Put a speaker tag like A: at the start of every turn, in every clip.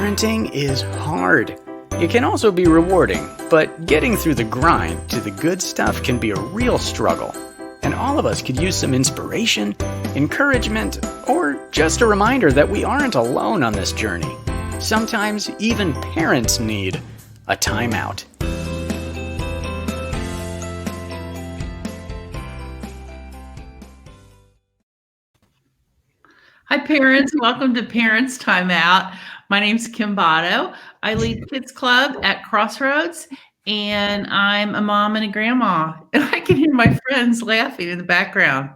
A: Parenting is hard. It can also be rewarding, but getting through the grind to the good stuff can be a real struggle. And all of us could use some inspiration, encouragement, or just a reminder that we aren't alone on this journey. Sometimes even parents need a timeout.
B: Hi, parents. Welcome to Parents Time Out. My name's Kim Botto. I lead Kids Club at Crossroads, and I'm a mom and a grandma. And I can hear my friends laughing in the background.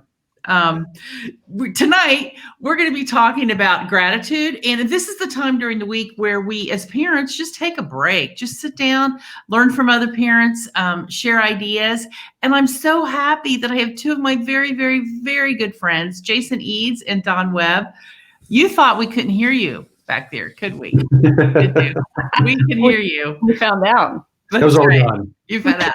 B: Tonight, we're going to be talking about gratitude. And this is the time during the week where we, as parents, just take a break, just sit down, learn from other parents, share ideas. And I'm so happy that I have two of my very, very, very good friends, Jason Eads and Don Webb. You thought we couldn't hear you back there, could we? We can hear you.
C: We found out.
B: That was all done. You found out.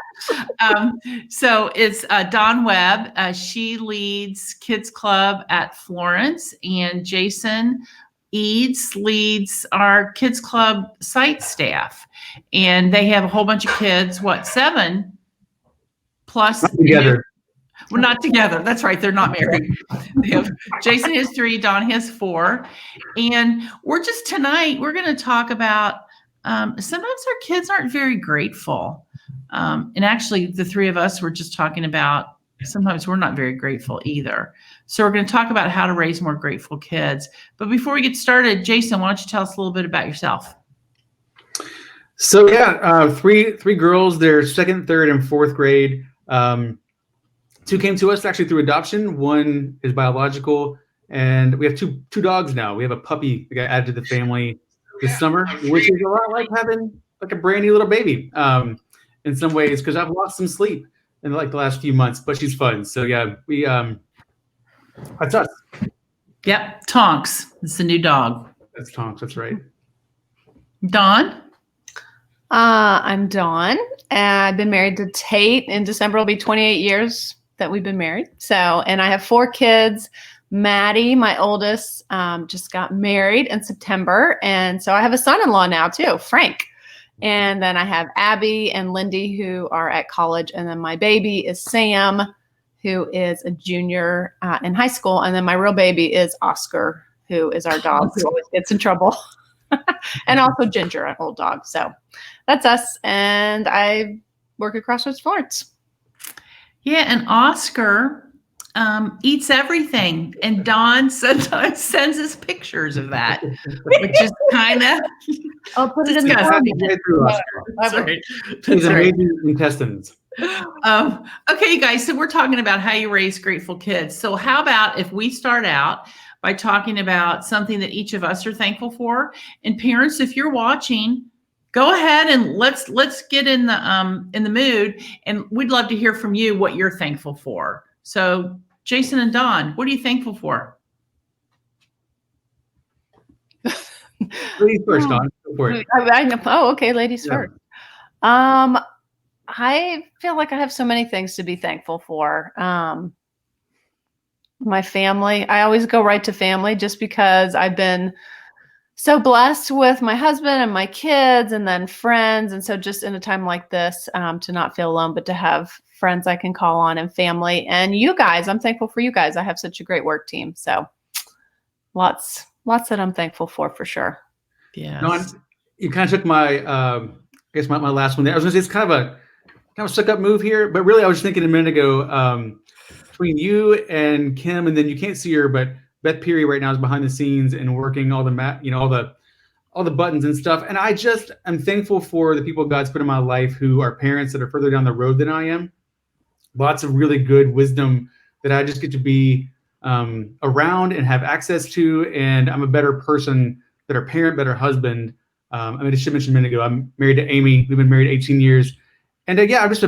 B: So it's Dawn Webb. She leads Kids Club at Florence, and Jason Eads leads our Kids Club site staff. And they have a whole bunch of kids, 7 plus?
D: Not together.
B: We're not together. That's right. They're not married. Jason has 3, Dawn has 4. And tonight, we're going to talk about sometimes our kids aren't very grateful. And actually, the 3 of us were just talking about sometimes we're not very grateful either. So we're going to talk about how to raise more grateful kids. But before we get started, Jason, why don't you tell us a little bit about yourself?
D: So three girls. They're 2nd, 3rd, and 4th grade. 2 came to us actually through adoption. 1 is biological, and we have two dogs now. We have a puppy that got added to the family this summer, which is a lot like having like a brand new little baby in some ways, because I've lost some sleep in like the last few months, but she's fun. So yeah, we that's us.
B: Yep, Tonks. It's the new dog.
D: That's Tonks. That's right.
B: Dawn?
C: I'm Dawn. I've been married to Tate. In December will be 28 years that we've been married. And I have 4 kids. Maddie, my oldest, just got married in September. And so I have a son-in-law now too, Frank. And then I have Abby and Lindy, who are at college. And then my baby is Sam, who is a junior in high school. And then my real baby is Oscar, who is our dog who always gets in trouble. And also Ginger, an old dog. So that's us. And I work at Crossroads Florence.
B: Yeah, and Oscar eats everything. And Dawn sometimes sends us pictures of that, which is kind of...
C: I'll put it in the
D: Sorry. He's amazing intestines.
B: Okay, you guys, so we're talking about how you raise grateful kids. So how about if we start out by talking about something that each of us are thankful for? And parents, if you're watching, go ahead and let's get in the mood, and we'd love to hear from you what you're thankful for. So Jason and Dawn, what are you thankful for?
D: Ladies first, Dawn. Go for it.
C: I know. Oh, okay. Ladies first. I feel like I have so many things to be thankful for. My family. I always go right to family just because I've been so blessed with my husband and my kids and then friends. And so just in a time like this, to not feel alone, but to have friends I can call on and family. And you guys, I'm thankful for you guys. I have such a great work team. So lots that I'm thankful for sure.
B: Yeah.
D: Dawn, you kind of took my last one there. I was gonna say it's kind of a stuck up move here, but really I was thinking a minute ago, between you and Kim, and then you can't see her, but Beth Peary right now is behind the scenes and working all the all the buttons and stuff. And I'm thankful for the people God's put in my life who are parents that are further down the road than I am. Lots of really good wisdom that I just get to be around and have access to. And I'm a better person, better parent, better husband. I should mention a minute ago, I'm married to Amy. We've been married 18 years. And I'm just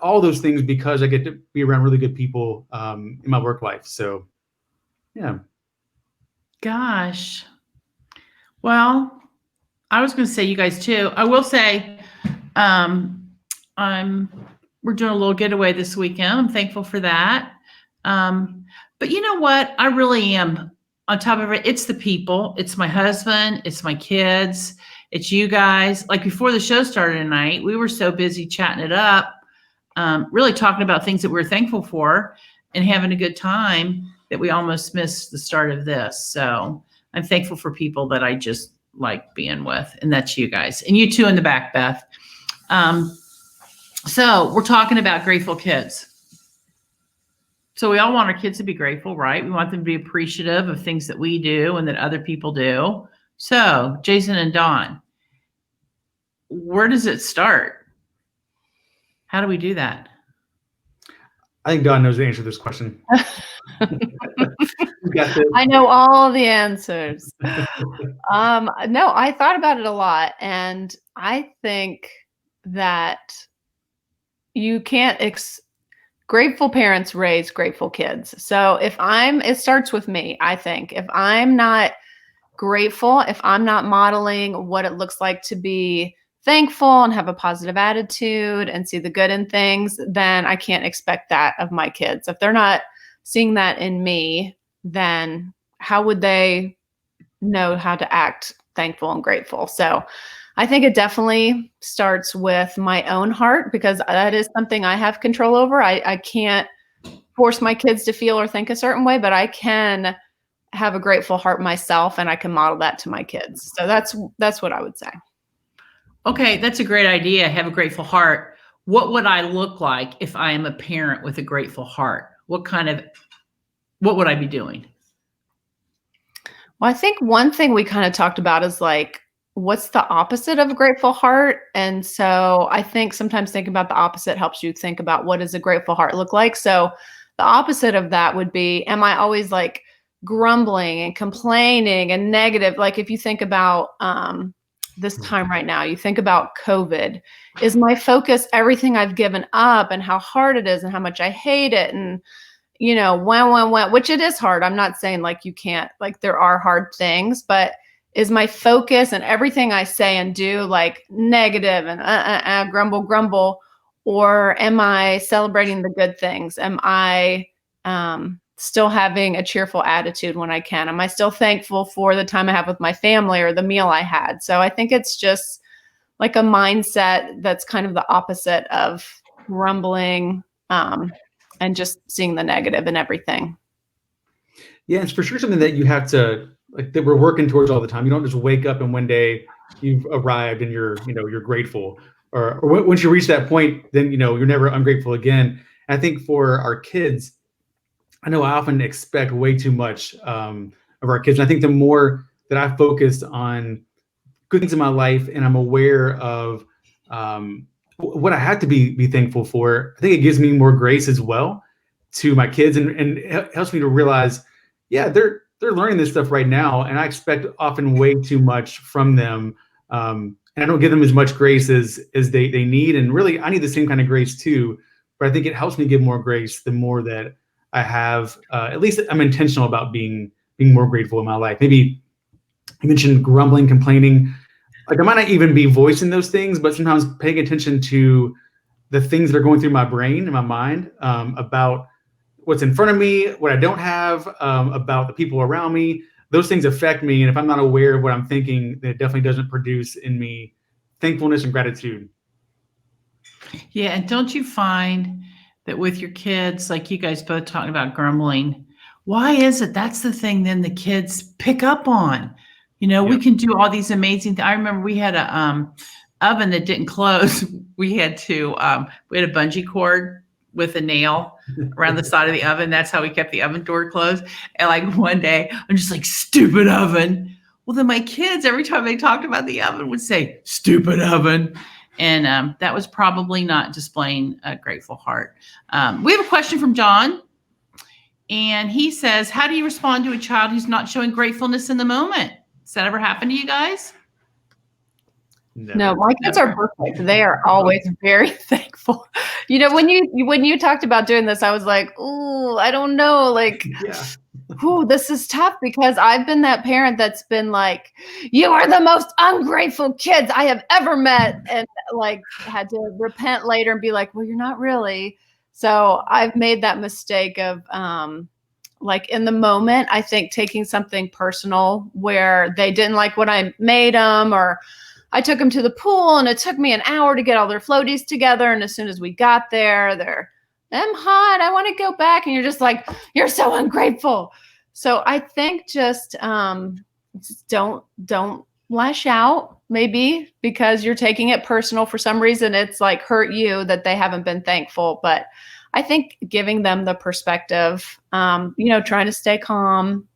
D: all those things because I get to be around really good people in my work life. So, yeah.
B: Gosh. Well, I was going to say you guys too. I will say we're doing a little getaway this weekend. I'm thankful for that. But you know what? I really am on top of it, it's the people, it's my husband, it's my kids, it's you guys. Like before the show started tonight, we were so busy chatting it up, really talking about things that we're thankful for and having a good time that we almost missed the start of this. So I'm thankful for people that I just like being with, and that's you guys. And you too in the back, Beth. So we're talking about grateful kids. So we all want our kids to be grateful, right? We want them to be appreciative of things that we do and that other people do. So Jason and Dawn, where does it start? How do we do that?
D: I think Dawn knows the answer to this question. You got this.
C: I know all the answers. No, I thought about it a lot, and I think that you can't grateful parents raise grateful kids. So it starts with me, I think. If I'm not grateful, if I'm not modeling what it looks like to be thankful and have a positive attitude and see the good in things, then I can't expect that of my kids. If they're not seeing that in me, then how would they know how to act thankful and grateful? So I think it definitely starts with my own heart, because that is something I have control over. I can't force my kids to feel or think a certain way, but I can have a grateful heart myself, and I can model that to my kids. So that's what I would say.
B: Okay, that's a great idea. Have a grateful heart. What would I look like if I am a parent with a grateful heart? What would I be doing?
C: Well, I think one thing we kind of talked about is like, what's the opposite of a grateful heart? And so I think sometimes thinking about the opposite helps you think about what does a grateful heart look like. So the opposite of that would be, am I always like grumbling and complaining and negative? Like if you think about this time right now, you think about COVID, is my focus everything I've given up and how hard it is and how much I hate it? And when, which it is hard. I'm not saying like you can't, like there are hard things, but is my focus and everything I say and do like negative and grumble, or am I celebrating the good things? Am I still having a cheerful attitude when I can? Am I still thankful for the time I have with my family or the meal I had? So I think it's just like a mindset that's kind of the opposite of grumbling and just seeing the negative in everything.
D: Yeah, it's for sure something that you have to, like, that we're working towards all the time. You don't just wake up and one day you've arrived and you're grateful, or once you reach that point, then you're never ungrateful again. And I think for our kids, I know I often expect way too much of our kids. And I think the more that I focus on good things in my life and I'm aware of what I have to be thankful for, I think it gives me more grace as well to my kids, and it helps me to realize, yeah, they're learning this stuff right now, and I expect often way too much from them, and I don't give them as much grace as they need, and really I need the same kind of grace too. But I think it helps me give more grace the more that I have. At least I'm intentional about being more grateful in my life. Maybe you mentioned grumbling, complaining. Like I might not even be voicing those things, but sometimes paying attention to the things that are going through my brain and my mind about what's in front of me, what I don't have, about the people around me. Those things affect me. And if I'm not aware of what I'm thinking, then it definitely doesn't produce in me thankfulness and gratitude.
B: Yeah. And don't you find that with your kids, like you guys both talking about grumbling, why is it that's the thing then the kids pick up on? We can do all these amazing things. I remember we had a oven that didn't close. We had a bungee cord with a nail around the side of the oven. That's how we kept the oven door closed. And like one day I'm just like, stupid oven. Well, then my kids, every time they talked about the oven, would say, stupid oven. And that was probably not displaying a grateful heart. We have a question from John. And he says, how do you respond to a child who's not showing gratefulness in the moment? Does that ever happen to you guys?
C: No, my kids are perfect. They are always very thankful. When you talked about doing this, I was like, "Ooh, I don't know." Like, ooh, this is tough, because I've been that parent that's been like, "You are the most ungrateful kids I have ever met," and like had to repent later and be like, "Well, you're not really." So I've made that mistake of like in the moment, I think taking something personal where they didn't like what I made them, or I took them to the pool and it took me an hour to get all their floaties together. And as soon as we got there, I'm hot. I want to go back. And you're just like, you're so ungrateful. So I think just don't lash out, maybe because you're taking it personal for some reason. It's like hurt you that they haven't been thankful. But I think giving them the perspective, trying to stay calm,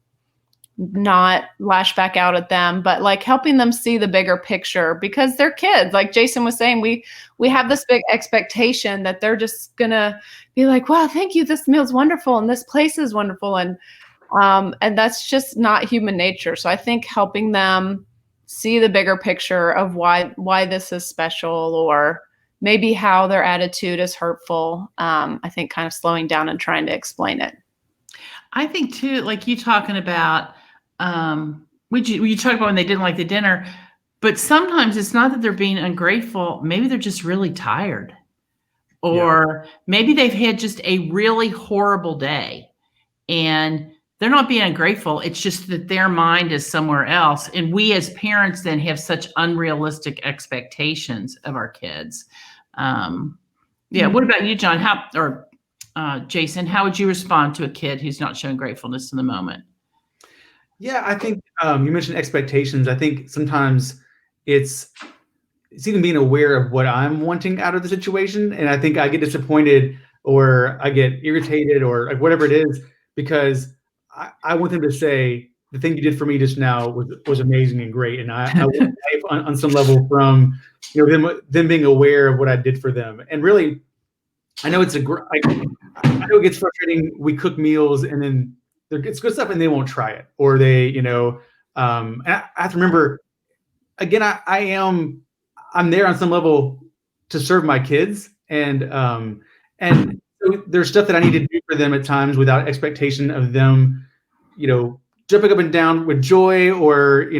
C: not lash back out at them, but like helping them see the bigger picture, because they're kids. Like Jason was saying, we have this big expectation that they're just gonna be like, wow, thank you, this meal's wonderful and this place is wonderful, and that's just not human nature. So I think helping them see the bigger picture of why this is special, or maybe how their attitude is hurtful. I think kind of slowing down and trying to explain it.
B: I think too, like you talking about, you talk about when they didn't like the dinner, but sometimes it's not that they're being ungrateful. Maybe they're just really tired, or maybe they've had just a really horrible day and they're not being ungrateful. It's just that their mind is somewhere else. And we as parents then have such unrealistic expectations of our kids. What about you, John? Jason, how would you respond to a kid who's not showing gratefulness in the moment?
D: Yeah, I think you mentioned expectations. I think sometimes it's even being aware of what I'm wanting out of the situation. And I think I get disappointed or I get irritated or like whatever it is, because I want them to say, the thing you did for me just now was amazing and great. And I want life on some level from them being aware of what I did for them. And really, I know I know it gets frustrating. We cook meals and then it's good stuff and they won't try it, or they, and I have to remember, again, I'm there on some level to serve my kids, and so there's stuff that I need to do for them at times without expectation of them, jumping up and down with joy, or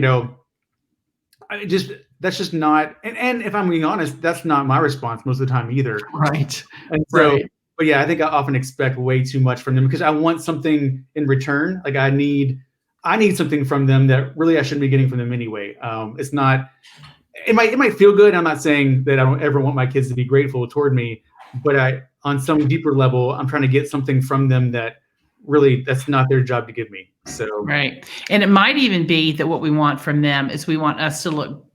D: that's just not. And if I'm being honest, that's not my response most of the time either.
B: Right.
D: And so, but yeah, I think I often expect way too much from them because I want something in return. Like I need something from them that really I shouldn't be getting from them anyway. It's not. It might feel good. I'm not saying that I don't ever want my kids to be grateful toward me, but on some deeper level, I'm trying to get something from them that really that's not their job to give me. So
B: right, and it might even be that what we want from them is we want us to look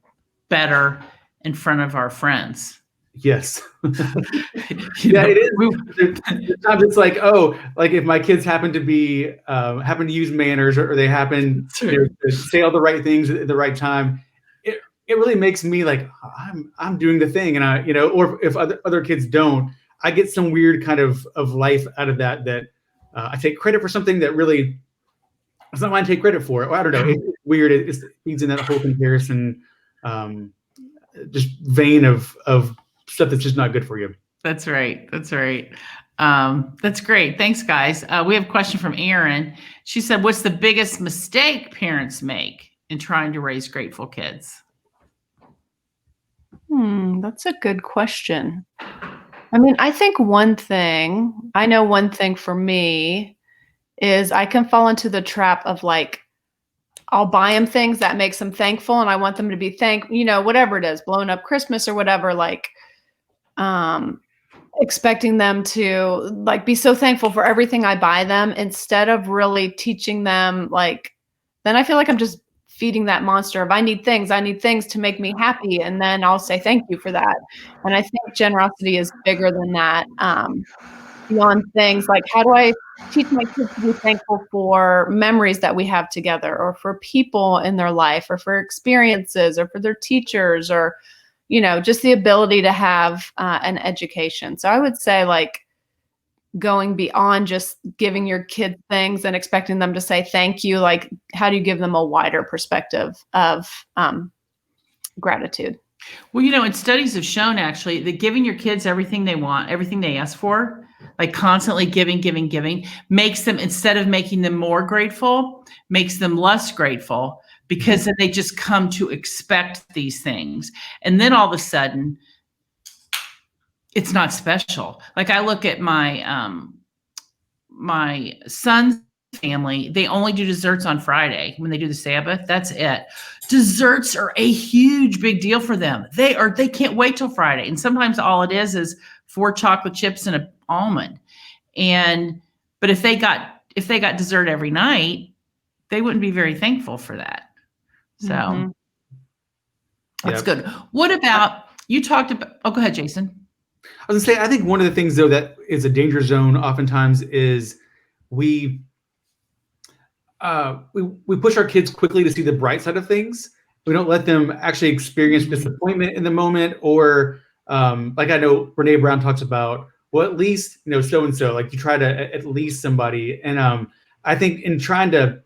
B: better in front of our friends.
D: Yes. It is. Sometimes it's like, like if my kids happen to use manners, or they happen to say all the right things at the right time, it really makes me like I'm doing the thing, and or if other kids don't, I get some weird kind of life out of that I take credit for something that really it's not mine to take credit for. Or I don't know. It's weird. It feeds in that whole comparison, just vein of stuff that's just not good for you.
B: That's right. That's great. Thanks, guys. We have a question from Erin. She said, what's the biggest mistake parents make in trying to raise grateful kids?
C: That's a good question. I mean, I think one thing for me is I can fall into the trap of like, I'll buy them things that makes them thankful, and I want them to be whatever it is, blowing up Christmas or whatever, like, expecting them to like be so thankful for everything I buy them, instead of really teaching them, like, then I feel like I'm just feeding that monster of I need things to make me happy, and then I'll say thank you for that. And I think generosity is bigger than that. Beyond things like, how do I teach my kids to be thankful for memories that we have together, or for people in their life, or for experiences, or for their teachers, or just the ability to have an education. So I would say, like, going beyond just giving your kids things and expecting them to say thank you, like, how do you give them a wider perspective of gratitude?
B: Well, and studies have shown actually that giving your kids everything they want, everything they ask for, like constantly giving, makes them, instead of making them more grateful, makes them less grateful, because then they just come to expect these things. And then all of a sudden, it's not special. Like I look at my my son's family, they only do desserts on Friday when they do the Sabbath. That's it. Desserts are a huge big deal for them. They can't wait till Friday. And sometimes all it is 4 chocolate chips and an almond. But if they got dessert every night, they wouldn't be very thankful for that. So that's good. What about, you talked about, go ahead, Jason.
D: I was gonna say, I think one of the things though that is a danger zone oftentimes is we push our kids quickly to see the bright side of things. We don't let them actually experience disappointment in the moment, or like I know Brene Brown talks about, well, at least, so and so, like you try to at least somebody. And I think in trying to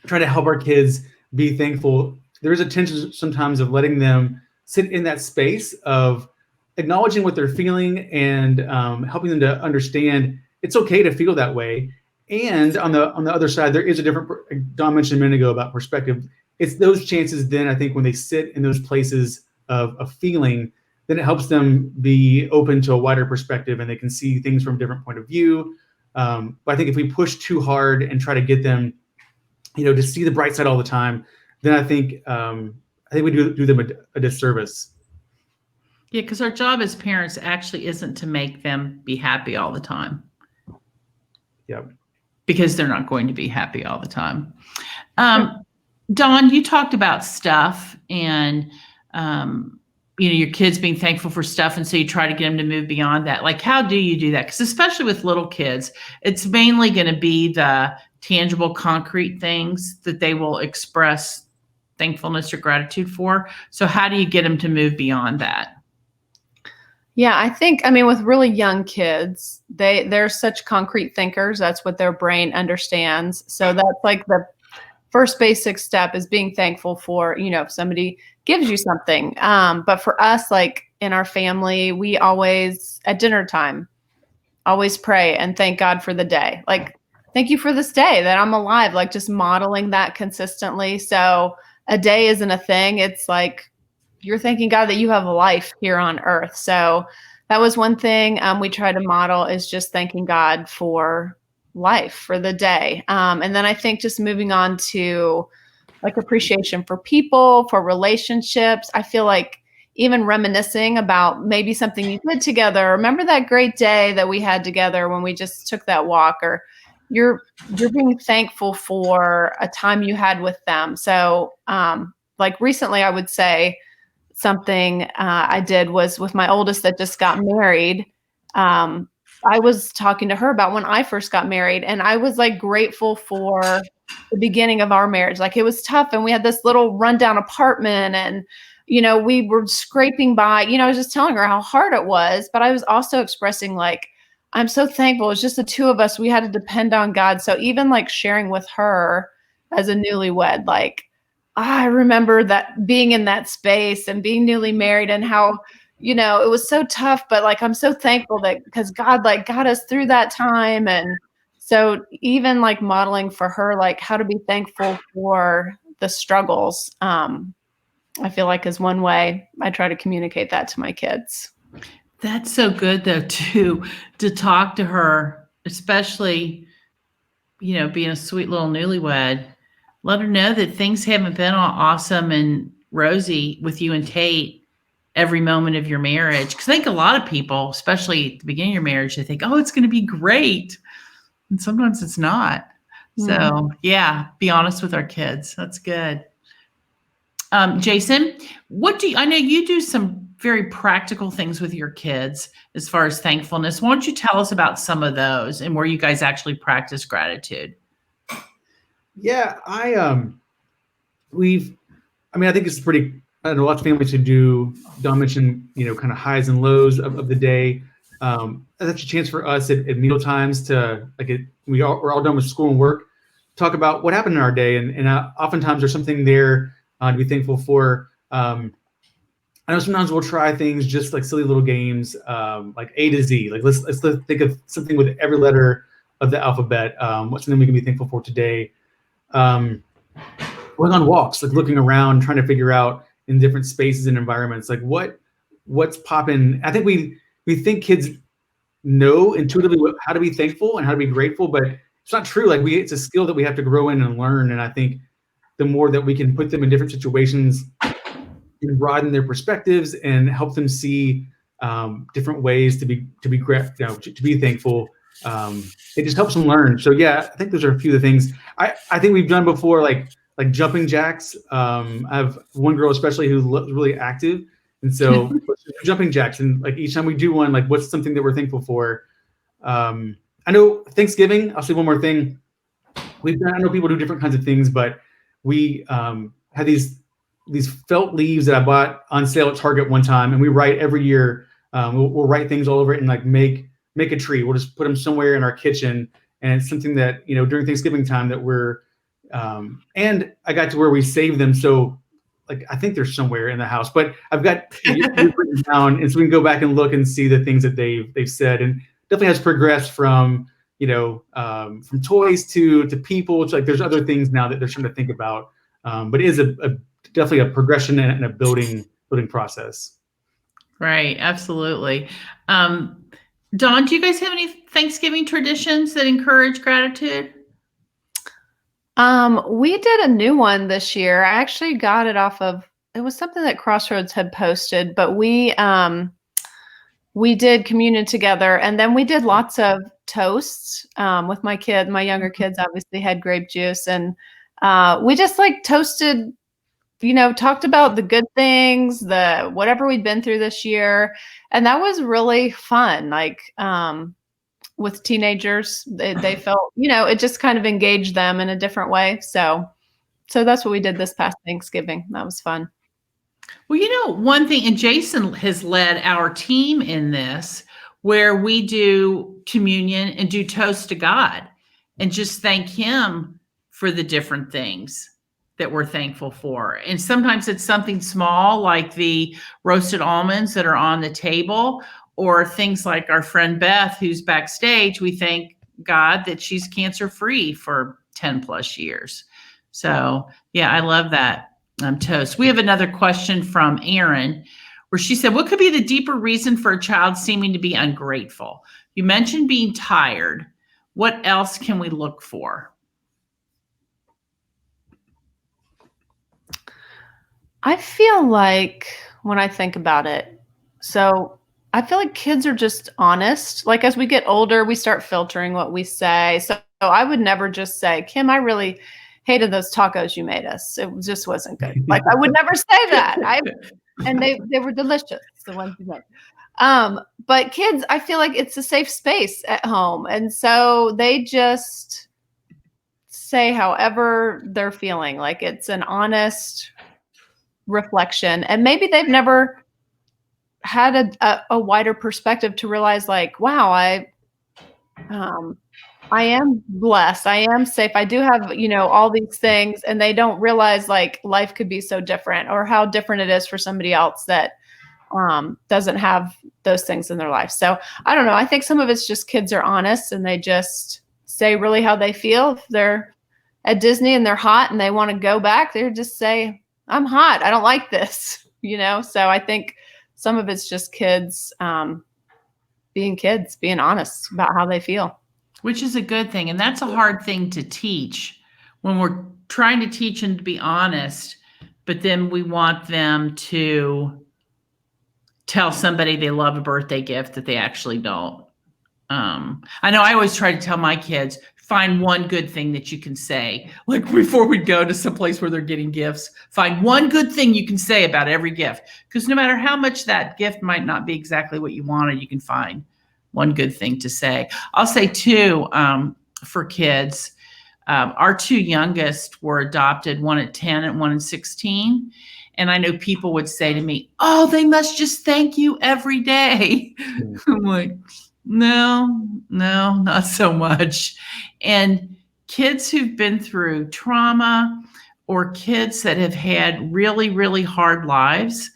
D: help our kids be thankful, there is a tension sometimes of letting them sit in that space of acknowledging what they're feeling and helping them to understand it's okay to feel that way. And on the other side, there is a different, Don mentioned a minute ago about perspective. It's those chances then, I think, when they sit in those places of feeling, then it helps them be open to a wider perspective and they can see things from a different point of view. But I think if we push too hard and try to get them, to see the bright side all the time, then I think we do them a disservice.
B: Yeah, because our job as parents actually isn't to make them be happy all the time.
D: Yep.
B: Because they're not going to be happy all the time. Dawn, you talked about stuff and, your kids being thankful for stuff. And so you try to get them to move beyond that. Like, how do you do that? Because especially with little kids, it's mainly going to be the tangible, concrete things that they will express thankfulness or gratitude for. So how do you get them to move beyond that?
C: Yeah, I think, with really young kids, they're such concrete thinkers. That's what their brain understands. So that's like the first basic step is being thankful for, if somebody gives you something. But for us, like in our family, we always, at dinner time, always pray and thank God for the day. Like, thank you for this day that I'm alive, like just modeling that consistently. So a day isn't a thing. It's like, you're thanking God that you have a life here on earth. So that was one thing we try to model, is just thanking God for life, for the day. And then I think just moving on to like appreciation for people, for relationships. I feel like even reminiscing about maybe something you did together. Remember that great day that we had together when we just took that walk, or you're being thankful for a time you had with them. So like recently, I would say, something I did was with my oldest that just got married. I was talking to her about when I first got married, and I was like grateful for the beginning of our marriage. Like, it was tough, and we had this little rundown apartment, and we were scraping by. I was just telling her how hard it was, but I was also expressing like, I'm so thankful. It's just the two of us. We had to depend on God. So even like sharing with her as a newlywed, like, I remember that being in that space and being newly married, and how, it was so tough, but like, I'm so thankful that because God like got us through that time. And so even like modeling for her, like how to be thankful for the struggles, I feel like is one way I try to communicate that to my kids.
B: That's so good though, to talk to her, especially, being a sweet little newlywed. Let her know that things haven't been all awesome and rosy with you and Tate every moment of your marriage. Because I think a lot of people, especially at the beginning of your marriage, they think, oh, it's going to be great. And sometimes it's not. So yeah, be honest with our kids. That's good. Jason, I know you do some very practical things with your kids as far as thankfulness. Why don't you tell us about some of those and where you guys actually practice gratitude?
D: Yeah, I think it's pretty, I know lots of families who do. Don mentioned, kind of highs and lows of the day. That's a chance for us at meal times to, like, we're all done with school and work, talk about what happened in our day. And oftentimes there's something there to be thankful for. I know sometimes we'll try things just like silly little games, like A to Z. Like let's think of something with every letter of the alphabet. What's something we can be thankful for today? Going on walks, like looking around, trying to figure out in different spaces and environments, like what's popping. I think we think kids know intuitively how to be thankful and how to be grateful, but it's not true. Like it's a skill that we have to grow in and learn. And I think the more that we can put them in different situations and broaden their perspectives and help them see different ways to be to be thankful, it just helps them learn. So yeah, I think those are a few of the things I think we've done before, like jumping jacks. I have one girl especially who's really active, and so jumping jacks, and like each time we do one, like what's something that we're thankful for. I know Thanksgiving. I'll say one more thing. I know people do different kinds of things, but we had these felt leaves that I bought on sale at Target one time, and we write every year. We'll write things all over it and like make a tree. We'll just put them somewhere in our kitchen, and it's something that during Thanksgiving time that we're. And I got to where we save them, so like I think they're somewhere in the house, but I've got written down, and so we can go back and look and see the things that they've said, and definitely has progressed from from toys to people. It's like there's other things now that they're starting to think about, but it is definitely a progression and a building process.
B: Right, absolutely. Dawn, do you guys have any Thanksgiving traditions that encourage gratitude?
C: We did a new one this year. I actually got it off of, it was something that Crossroads had posted, but we did communion together, and then we did lots of toasts with my kid. My younger kids obviously had grape juice, and we just like toasted, talked about the good things, the whatever we'd been through this year. And that was really fun. Like with teenagers, they felt, it just kind of engaged them in a different way. So that's what we did this past Thanksgiving. That was fun.
B: Well, one thing, and Jason has led our team in this, where we do communion and do toast to God and just thank him for the different things that we're thankful for. And sometimes it's something small like the roasted almonds that are on the table, or things like our friend Beth, who's backstage. We thank God that she's cancer-free for 10 plus years. So yeah, I love that. Toast. We have another question from Erin, where she said, what could be the deeper reason for a child seeming to be ungrateful? You mentioned being tired. What else can we look for?
C: I feel like when I think about it, so I feel like kids are just honest. Like as we get older, we start filtering what we say. So I would never just say, Kim, I really hated those tacos you made us. It just wasn't good. Like I would never say that. And they were delicious, the ones you made. But kids, I feel like it's a safe space at home. And so they just say however they're feeling. Like it's an honest reflection. And maybe they've never had a wider perspective to realize like, wow, I am blessed. I am safe. I do have, all these things, and they don't realize like life could be so different, or how different it is for somebody else that doesn't have those things in their life. So I don't know. I think some of it's just kids are honest and they just say really how they feel. If they're at Disney and they're hot and they want to go back, they just say, I'm hot. I don't like this, So I think some of it's just kids being honest about how they feel.
B: Which is a good thing. And that's a hard thing to teach when we're trying to teach them to be honest, but then we want them to tell somebody they love a birthday gift that they actually don't. I know I always try to tell my kids, find one good thing that you can say. Like before we go to some place where they're getting gifts, find one good thing you can say about every gift. Because no matter how much that gift might not be exactly what you wanted, you can find one good thing to say. I'll say too, for kids, our two youngest were adopted, one at 10 and one at 16. And I know people would say to me, oh, they must just thank you every day. I'm like, no, not so much. And kids who've been through trauma, or kids that have had really, really hard lives,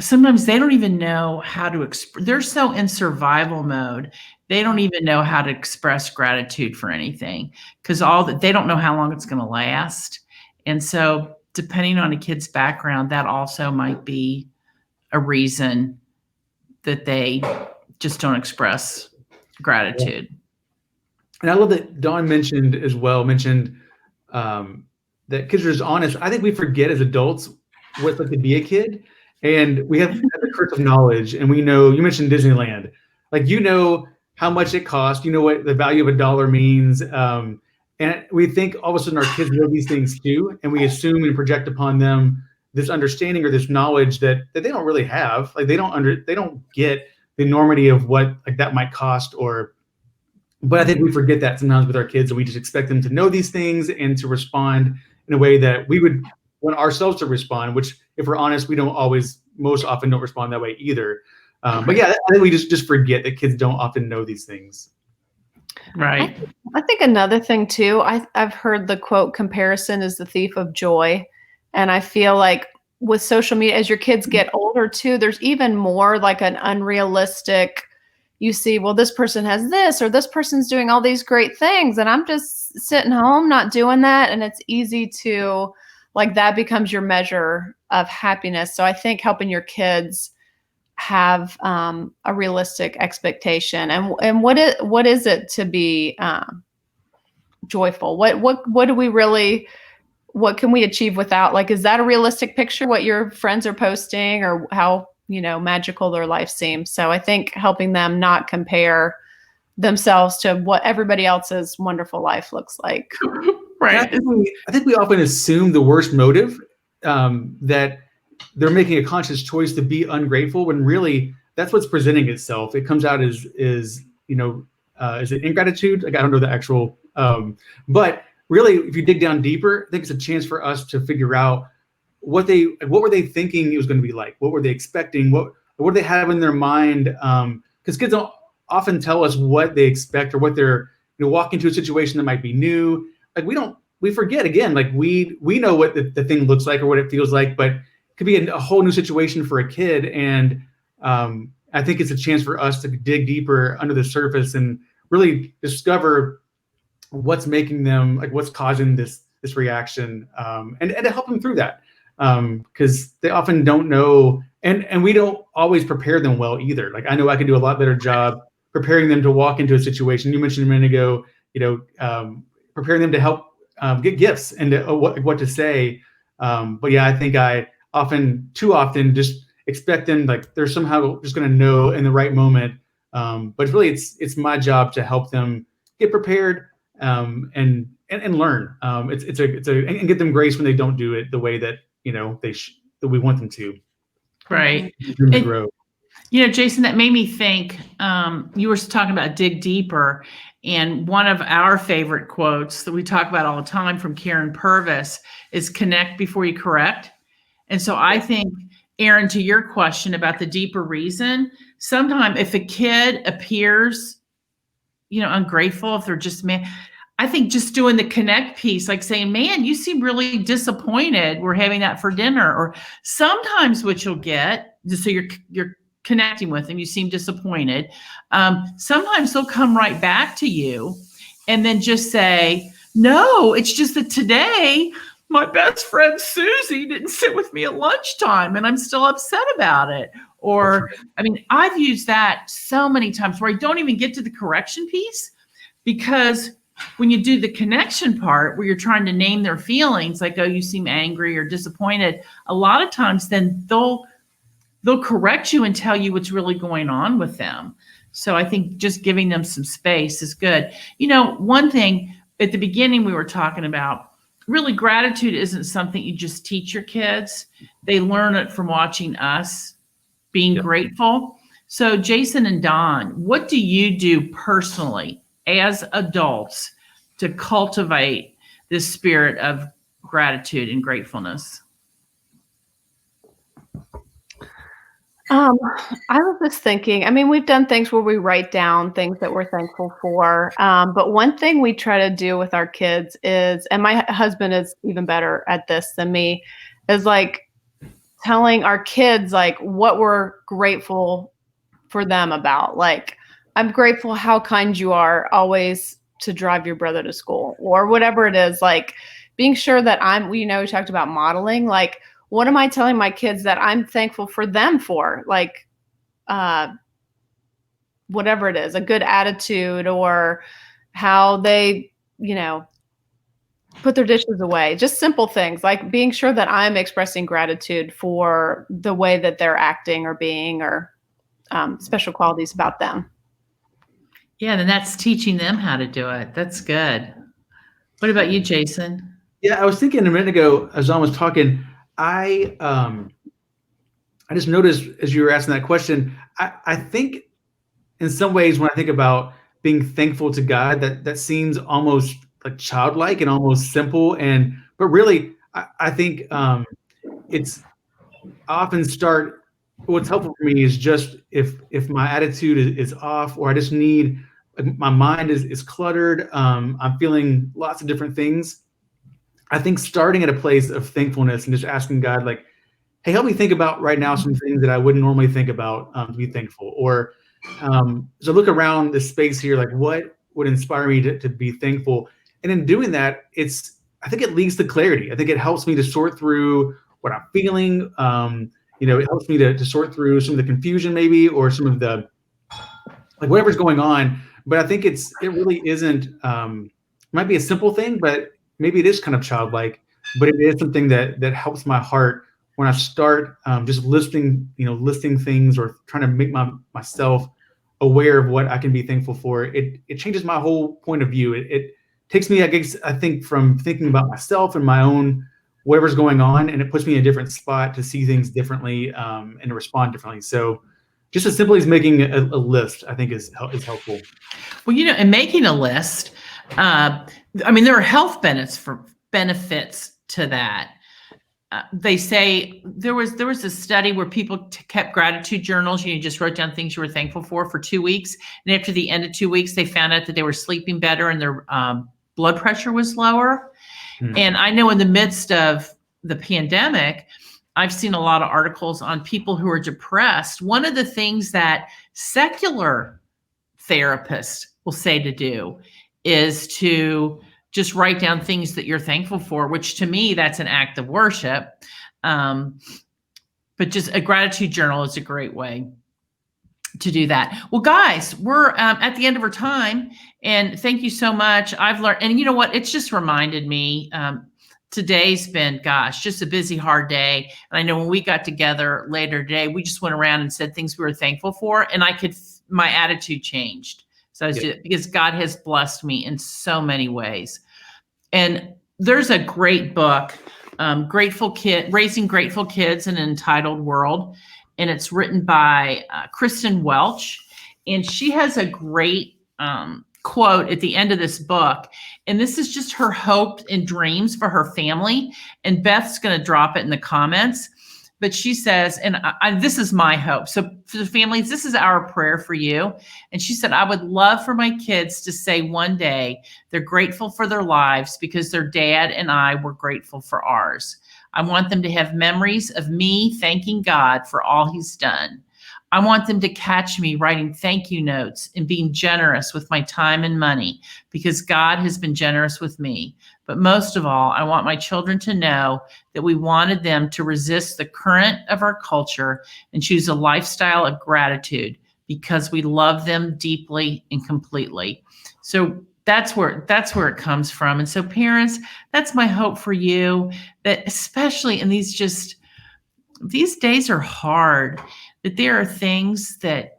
B: sometimes they don't even know how to they're so in survival mode. They don't even know how to express gratitude for anything, because they don't know how long it's going to last. And so depending on a kid's background, that also might be a reason that they just don't express gratitude.
D: And I love that Dawn mentioned that kids are just honest. I think we forget as adults what it's like to be a kid, and we have the curse of knowledge. And we know, you mentioned Disneyland, like, you know how much it costs, you know what the value of a dollar means, and we think all of a sudden our kids know these things too, and we assume and project upon them this understanding or this knowledge that they don't really have. Like, they don't get the enormity of what like that might cost, but I think we forget that sometimes with our kids, and we just expect them to know these things and to respond in a way that we would want ourselves to respond, which, if we're honest, we most often don't respond that way either. But yeah, I think we just forget that kids don't often know these things.
B: Right.
C: I think another thing too, I've heard the quote, comparison is the thief of joy. And I feel like with social media, as your kids get older too, there's even more like an unrealistic, you see, well, this person has this, or this person's doing all these great things, and I'm just sitting home not doing that. And it's easy to, like, that becomes your measure of happiness. So I think helping your kids have a realistic expectation, and what is it to be joyful? What do we really, what can we achieve without, like, is that a realistic picture, what your friends are posting, or how, magical their life seems? So I think helping them not compare themselves to what everybody else's wonderful life looks like.
B: Right.
D: I think we often assume the worst motive, that they're making a conscious choice to be ungrateful, when really that's what's presenting itself. It comes out as is it ingratitude? Like, I don't know the actual, but really, if you dig down deeper, I think it's a chance for us to figure out what were they thinking it was going to be like? What were they expecting? What do they have in their mind? Because kids don't often tell us what they expect, or what they're, walk into a situation that might be new. Like, we forget, again, like, we know what the thing looks like or what it feels like, but it could be a whole new situation for a kid. And I think it's a chance for us to dig deeper under the surface and really discover what's making them, like, what's causing this reaction, and to help them through that, because they often don't know, and we don't always prepare them well either. Like, I know I could do a lot better job preparing them to walk into a situation. You mentioned a minute ago, preparing them to help get gifts and what to say. But yeah, I think I too often just expect them, like, they're somehow just going to know in the right moment. But really, it's my job to help them get prepared, and learn. And get them grace when they don't do it the way that that we want them to.
B: Right.
D: To grow.
B: Jason, that made me think, you were talking about dig deeper, and one of our favorite quotes that we talk about all the time from Karen Purvis is connect before you correct. And so I think, Aaron, to your question about the deeper reason, sometimes if a kid appears, ungrateful, if they're just I think just doing the connect piece, like saying, man, you seem really disappointed we're having that for dinner. Or sometimes what you'll get, just so you're connecting with them, you seem disappointed. Sometimes they'll come right back to you and then just say, no, it's just that today my best friend Susie didn't sit with me at lunchtime and I'm still upset about it. Or, I mean, I've used that so many times where I don't even get to the correction piece, because when you do the connection part where you're trying to name their feelings, like, oh, you seem angry or disappointed, a lot of times then they'll correct you and tell you what's really going on with them. So I think just giving them some space is good. One thing at the beginning we were talking about, really, gratitude isn't something you just teach your kids. They learn it from watching us being grateful. So Jason and Don, what do you do personally as adults to cultivate this spirit of gratitude and gratefulness?
C: I was just thinking, I mean, we've done things where we write down things that we're thankful for. But one thing we try to do with our kids is, and my husband is even better at this than me, is like telling our kids like what we're grateful for them about. Like, I'm grateful how kind you are always to drive your brother to school, or whatever it is. Like, being sure that we talked about modeling, like, what am I telling my kids that I'm thankful for them for? Like, whatever it is, a good attitude, or how they, put their dishes away. Just simple things like being sure that I'm expressing gratitude for the way that they're acting or being, or special qualities about them.
B: Yeah, then that's teaching them how to do it. That's good. What about you, Jason?
D: Yeah, I was thinking a minute ago as John was talking, I just noticed as you were asking that question, I think in some ways when I think about being thankful to God, that seems almost like childlike and almost simple. But really, I think it's I often start. What's helpful for me is just if my attitude is off, or I just need, my mind is cluttered. I'm feeling lots of different things. I think starting at a place of thankfulness and just asking God, like, hey, help me think about right now some things that I wouldn't normally think about, to be thankful. Or so look around this space here, like what would inspire me to be thankful. And in doing that, I think it leads to clarity. I think it helps me to sort through what I'm feeling. It helps me to sort through some of the confusion maybe, or some of the, like, whatever's going on. But I think it really isn't, might be a simple thing, but maybe it is kind of childlike, but it is something that helps my heart when I start just listing things, or trying to make myself aware of what I can be thankful for. It changes my whole point of view. It takes me, I think, from thinking about myself and my own whatever's going on, and it puts me in a different spot to see things differently, and to respond differently. So just as simply as making a list, I think is helpful.
B: Well, and making a list, there are health benefits to that. They say there was a study where people kept gratitude journals. You just wrote down things you were thankful for 2 weeks. And after the end of 2 weeks, they found out that they were sleeping better and their blood pressure was lower. And I know in the midst of the pandemic, I've seen a lot of articles on people who are depressed. One of the things that secular therapists will say to do is to just write down things that you're thankful for, which to me, that's an act of worship. But just a gratitude journal is a great way to do that. Well, guys, we're at the end of our time, and thank you so much. I've learned, and you know what? It's just reminded me, today's been, just a busy, hard day. And I know when we got together later today, we just went around and said things we were thankful for, and my attitude changed. So because God has blessed me in so many ways. And there's a great book, Raising Grateful Kids in an Entitled World. And it's written by Kristen Welch. And she has a great quote at the end of this book. And this is just her hope and dreams for her family. And Beth's going to drop it in the comments. But she says, and this is my hope. So for the families, this is our prayer for you. And she said, I would love for my kids to say one day they're grateful for their lives because their dad and I were grateful for ours. I want them to have memories of me thanking God for all he's done. I want them to catch me writing thank you notes and being generous with my time and money because God has been generous with me. But most of all, I want my children to know that we wanted them to resist the current of our culture and choose a lifestyle of gratitude because we love them deeply and completely. So that's where it comes from. And so parents, that's my hope for you, that especially in these days are hard, that there are things that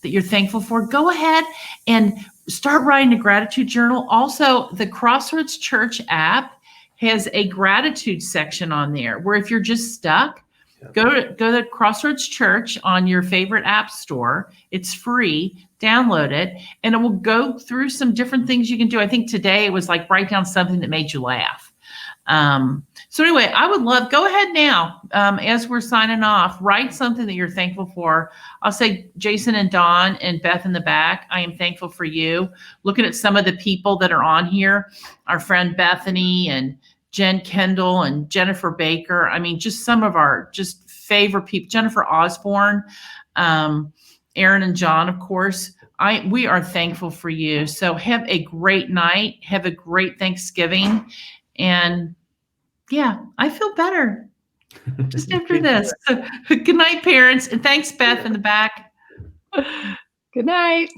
B: you're thankful for. Go ahead and start writing a gratitude journal. Also, the Crossroads Church app has a gratitude section on there where if you're just stuck, go to Crossroads Church on your favorite app store. It's free. Download it, and it will go through some different things you can do. I think today it was like write down something that made you laugh. So anyway, I would love, go ahead now, as we're signing off, write something that you're thankful for. I'll say Jason and Dawn and Beth in the back, I am thankful for you. Looking at some of the people that are on here, our friend Bethany and Jen Kendall and Jennifer Baker. I mean, just some of our just favorite people, Jennifer Osborne, Aaron and John, of course. We are thankful for you. So have a great night. Have a great Thanksgiving. And yeah, I feel better just after this. So, good night, parents. And thanks, Beth, in the back.
C: Good Good night.